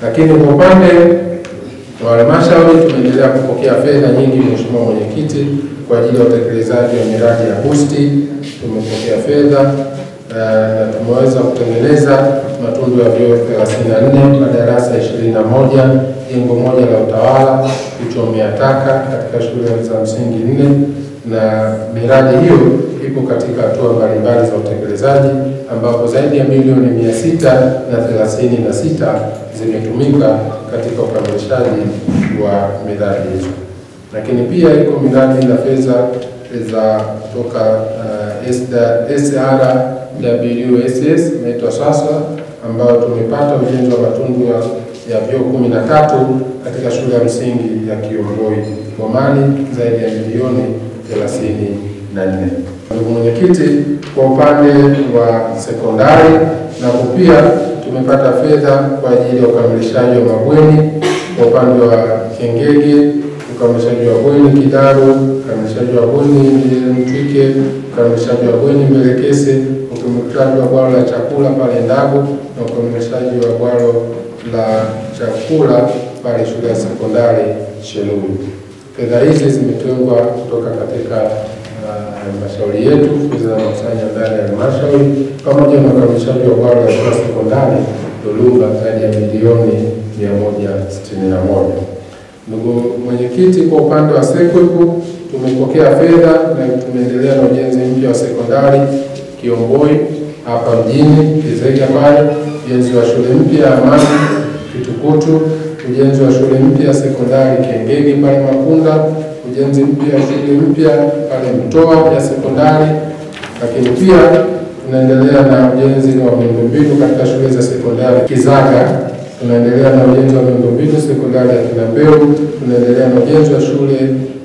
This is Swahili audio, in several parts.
Lakini kwa upande wa halmashauri tumeendelea kupokea fedha nyingi, Mheshimiwa Mwenyekiti, kwa ajili ya utekelezaji wa miradi ya boosti. Tumepokea fedha na tumeweza kutengeneza matundu ya vyoo 34, madarasa 21, jengo moja la utawala, kuchomea taka katika shule za msingi 4, na miradi hiyo ipo katika hatua mbalimbali za utekelezaji, ambapo zaidi ya milioni 636 zimetumika katika ukamilishaji wa miradi hizo. Lakini pia iko miradi na fedha za kutoka SRWSS inaitwa sasa, ambayo tumepata ujenzi wa matundu ya vyoo 13 katika shule ya msingi ya Kiomboi Bomani, zaidi ya milioni 34. Ndugu Mwenyekiti, kwa upande wa sekondari napo pia tumepata fedha kwa ajili ya ukamilishaji wa mabweni kwa upande wa Kengege, ukamilishaji wa bweni Kidaro, ukamilishaji wa bweni Mtwike, ukamilishaji wa bweni Mbelekese, ukamilishaji wa bwalo la chakula pale Ndago, na ukamilishaji wa bwalo la chakula pale shule ya sekondari Shelui. Fedha hizi zimetengwa kutoka katika halmashauri yetu, fedha za makusanyo ndani ya halmashauri, pamoja na ukamilishaji wa bwalo la shule sekondari Dolumba zaidi ya milioni 161. Ndugu Mwenyekiti, kwa upande wa SEQUIP tumepokea fedha na tumeendelea na ujenzi mpya wa sekondari Kiomboi hapa mjini Kizega pale, ujenzi wa shule mpya ya Amani Kitukutu, ujenzi wa shule mpya ya sekondari Kengege pale Makunda, ujenzi mpya wa shule mpya pale Mtoa ya sekondari. Lakini pia tunaendelea na ujenzi wa miundombinu katika shule za sekondari Kizaga, tunaendelea na ujenzi wa miundombinu sekondari ya Kinambeu, tunaendelea na ujenzi wa shule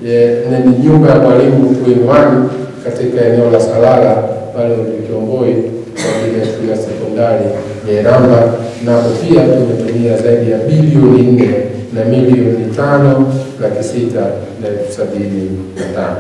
ya nyumba ya mwalimu 2-in-1 katika eneo la Salala pale Kiomboi kwa ajili ya shule ya sekondari Nyeramba, na pia tumetumia zaidi ya bilioni 4 na milioni 5,675.